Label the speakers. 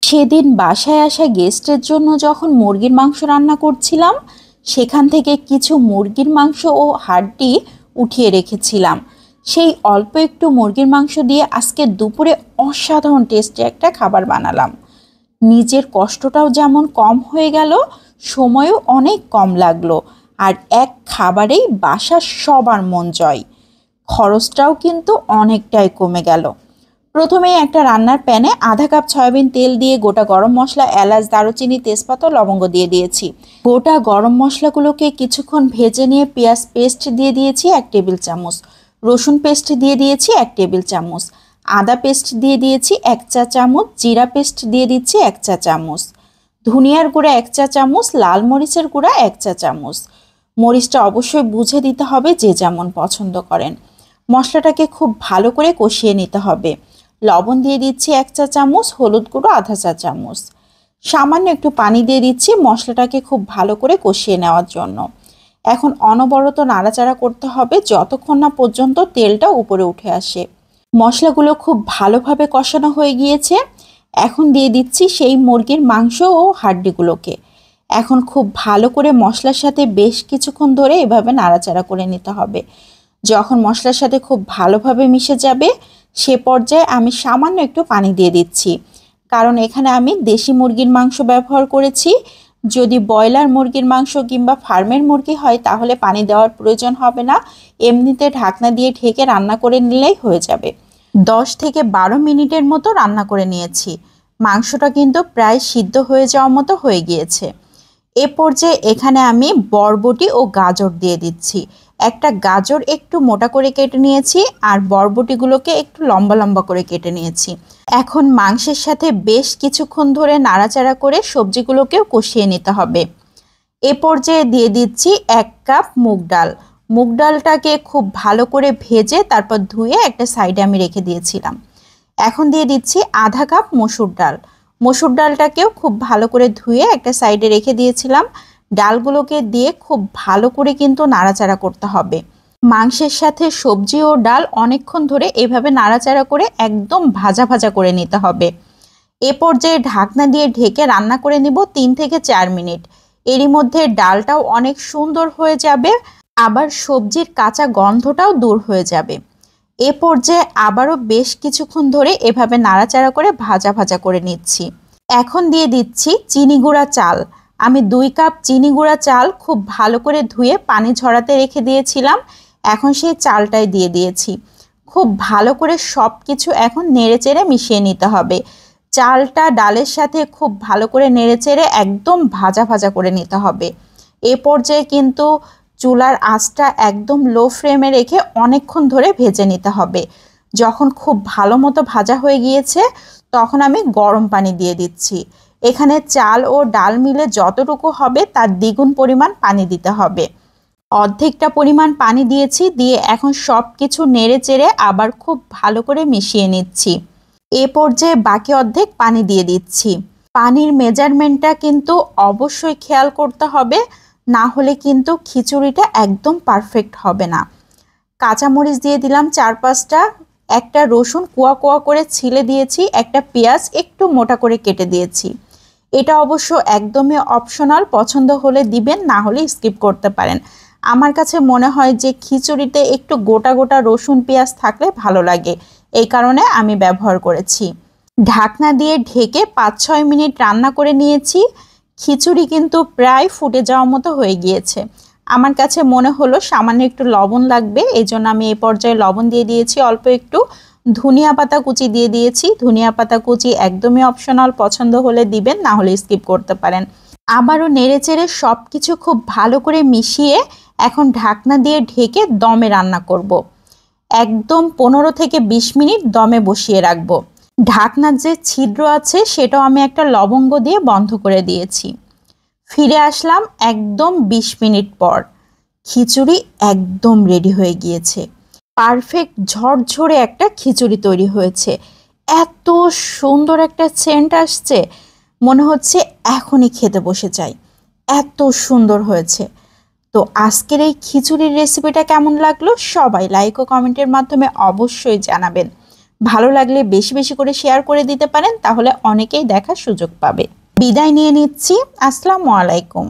Speaker 1: সেদিন বাসায় আসা গেস্টের জন্য যখন মুরগির মাংস রান্না করছিলাম, সেখান থেকে কিছু মুরগির মাংস ও হাড্ডি উঠিয়ে রেখেছিলাম। সেই অল্প একটু মুরগির মাংস দিয়ে আজকে দুপুরে অসাধারণ টেস্টি একটা খাবার বানালাম। নিজের কষ্টটাও যেমন কম হয়ে গেল, সময়ও অনেক কম লাগলো, আর এক খাবারেই বাসার সবার মন জয়। খরচটাও কিন্তু অনেকটাই কমে গেল। প্রথমেই একটা রান্নার প্যানে আধা কাপ সয়াবিন তেল দিয়ে গোটা গরম মশলা, এলাচ, দারুচিনি, তেজপাতা, লবঙ্গ দিয়ে দিয়েছি। গোটা গরম মশলাগুলোকে কিছুক্ষণ ভেজে নিয়ে পেঁয়াজ পেস্ট দিয়ে দিয়েছি 1 টেবিল চামচ, রসুন পেস্ট দিয়ে দিয়েছি 1 টেবিল চামচ, আদা পেস্ট দিয়ে দিয়েছি 1 চা চামচ, জিরা পেস্ট দিয়ে দিচ্ছি 1 চা চামচ, ধনিয়ার গুঁড়া 1 চা চামচ, লাল মরিচের গুঁড়া 1 চা চামচ। মরিচটা অবশ্যই বুঝে দিতে হবে, যে যেমন পছন্দ করেন। মশলাটাকে খুব ভালো করে কষিয়ে নিতে হবে। লবণ দিয়ে দিচ্ছি 1 চা চামচ, হলুদ গুঁড়ো আধা চা চামচ, সামান্য একটু পানি দিয়ে দিচ্ছি মশলাটাকে খুব ভালো করে কষিয়ে নেওয়ার জন্য। এখন অনবরত নাড়াচাড়া করতে হবে যতক্ষণ না পর্যন্ত তেলটা উপরে উঠে আসে। মশলাগুলো খুব ভালোভাবে কষানো হয়ে গিয়েছে। এখন দিয়ে দিচ্ছি সেই মুরগির মাংস ও হাড্ডিগুলোকে। এখন খুব ভালো করে মশলার সাথে বেশ কিছুক্ষণ ধরে এভাবে নাড়াচাড়া করে নিতে হবে। যখন মশলার সাথে খুব ভালোভাবে মিশে যাবে, সে পর্যায়ে আমি সামান্য একটু পানি দিয়ে দিচ্ছি, কারণ এখানে আমি দেশি মুরগির মাংস ব্যবহার করেছি। যদি ব্রয়লার মুরগির মাংস কিংবা ফার্মের মুরগি হয় তাহলে পানি দেওয়ার প্রয়োজন হবে না, এমনিতে ঢাকনা দিয়ে ঢেকে রান্না করে নিলেই হয়ে যাবে। 10 থেকে 12 মিনিটের মতো রান্না করে নিয়েছি। মাংসটা কিন্তু প্রায় সিদ্ধ হয়ে যাওয়ার মতো হয়ে গিয়েছে। এ পর্যায়ে এখানে আমি বরবটি ও গাজর দিয়ে দিচ্ছি। একটা গাজর একটু মোটা করে কেটে নিয়েছি, আর বরবটিগুলোকে একটু লম্বা লম্বা করে কেটে নিয়েছি। এখন মাংসের সাথে বেশ কিছুক্ষণ ধরে নাড়াচাড়া করে সবজিগুলোকেও কষিয়ে নিতে হবে। এ পর্যায়ে দিয়ে দিচ্ছি 1 কাপ মুগ ডাল। মুগ ডালটাকে খুব ভালো করে ভেজে তারপর ধুয়ে একটা সাইডে আমি রেখে দিয়েছিলাম। এখন দিয়ে দিচ্ছি আধা কাপ মসুর ডাল। মসুর ডালটাকেও খুব ভালো করে ধুয়ে একটা সাইডে রেখে দিয়েছিলাম। ডালগুলোকে দিয়ে খুব ভালো করে কিন্তু নাড়াচাড়া করতে হবে। মাংসের সাথে সবজি ও ডাল অনেকক্ষণ ধরে এভাবে নাড়াচাড়া করে একদম ভাজা ভাজা করে নিতে হবে। এ পর্যায়ে ঢাকনা দিয়ে ঢেকে রান্না করে নিব 3 থেকে 4 মিনিট। এরই মধ্যে ডালটাও অনেক সুন্দর হয়ে যাবে, আবার সবজির কাঁচা গন্ধটাও দূর হয়ে যাবে। এ পর্যায়ে আবারও বেশ কিছুক্ষণ ধরে এভাবে নাড়াচাড়া করে ভাজা ভাজা করে নিচ্ছি। এখন দিয়ে দিচ্ছি চিনি গুঁড়া চাল। আমি 2 কাপ চিনি গুঁড়া চাল খুব ভালো করে ধুয়ে পানি ঝরাতে রেখে দিয়েছিলাম। এখন সেই চালটাই দিয়ে দিয়েছি। খুব ভালো করে সব কিছু এখন নেড়েচেড়ে মিশিয়ে নিতে হবে। চালটা ডালের সাথে খুব ভালো করে নেড়েচেড়ে একদম ভাজা ভাজা করে নিতে হবে। এ পর্যায়ে কিন্তু চুলার আঁচটা একদম লো ফ্লেমে রেখে অনেকক্ষণ ধরে ভেজে নিতে হবে। যখন খুব ভালো মতো ভাজা হয়ে গিয়েছে তখন আমি গরম পানি দিয়ে দিচ্ছি। এখানে চাল ও ডাল মিলে যতটুকু হবে তার দ্বিগুণ পরিমাণ পানি দিতে হবে। অর্ধেকটা পরিমাণ পানি দিয়েছি, দিয়ে এখন সব কিছু নেড়ে চেড়ে আবার খুব ভালো করে মিশিয়ে নিচ্ছি। এ পর্যায়ে বাকি অর্ধেক পানি দিয়ে দিচ্ছি। পানির মেজারমেন্টটা কিন্তু অবশ্যই খেয়াল করতে হবে, না হলে কিন্তু খিচুড়িটা একদম পারফেক্ট হবে না। কাঁচামরিচ দিয়ে দিলাম 4-5টা, একটা রসুন কোয়া কোয়া করে ছিলে দিয়েছি, একটা পেঁয়াজ একটু মোটা করে কেটে দিয়েছি। এটা অবশ্য একদমই অপশনাল, পছন্দ হলে দিবেন, না হলে স্কিপ করতে পারেন। আমার কাছে মনে হয় যে খিচুড়িতে একটু গোটা গোটা রসুন পেঁয়াজ থাকলে ভালো লাগে, এই কারণে আমি ব্যবহার করেছি। ঢাকনা দিয়ে ঢেকে 5-6 মিনিট রান্না করে নিয়েছি। খিচুড়ি কিন্তু প্রায় ফুটে যাওয়ার মতো হয়ে গিয়েছে। আমার কাছে মনে হলো সামান্য একটু লবণ লাগবে, এই জন্য আমি এই পর্যায়ে লবণ দিয়ে দিয়েছি অল্প একটু। ধনিয়া পাতা কুচি দিয়ে দিয়েছি। ধনিয়া পাতা কুচি একদমই অপশনাল, পছন্দ হলে দিবেন, না হলে স্কিপ করতে পারেন। আবারও নেড়েচেড়ে সব কিছু খুব ভালো করে মিশিয়ে এখন ঢাকনা দিয়ে ঢেকে দমে রান্না করব। একদম 15 থেকে 20 মিনিট দমে বসিয়ে রাখবো। ঢাকনার যে ছিদ্র আছে সেটাও আমি একটা লবঙ্গ দিয়ে বন্ধ করে দিয়েছি। ফিরে আসলাম একদম 20 মিনিট পর। খিচুড়ি একদম রেডি হয়ে গিয়েছে। পারফেক্ট ঝরঝরে একটা খিচুড়ি তৈরি হয়েছে। এত সুন্দর একটা সেন্ট আসছে, মনে হচ্ছে এখনই খেতে বসে যাই, এত সুন্দর হয়েছে। তো আজকের এই খিচুড়ির রেসিপিটা কেমন লাগলো সবাই লাইক ও কমেন্টের মাধ্যমে অবশ্যই জানাবেন। ভালো লাগলে বেশি বেশি করে শেয়ার করে দিতে পারেন, তাহলে অনেকেই দেখার সুযোগ পাবে। বিদায় নিয়ে নিচ্ছি। আসসালামু আলাইকুম।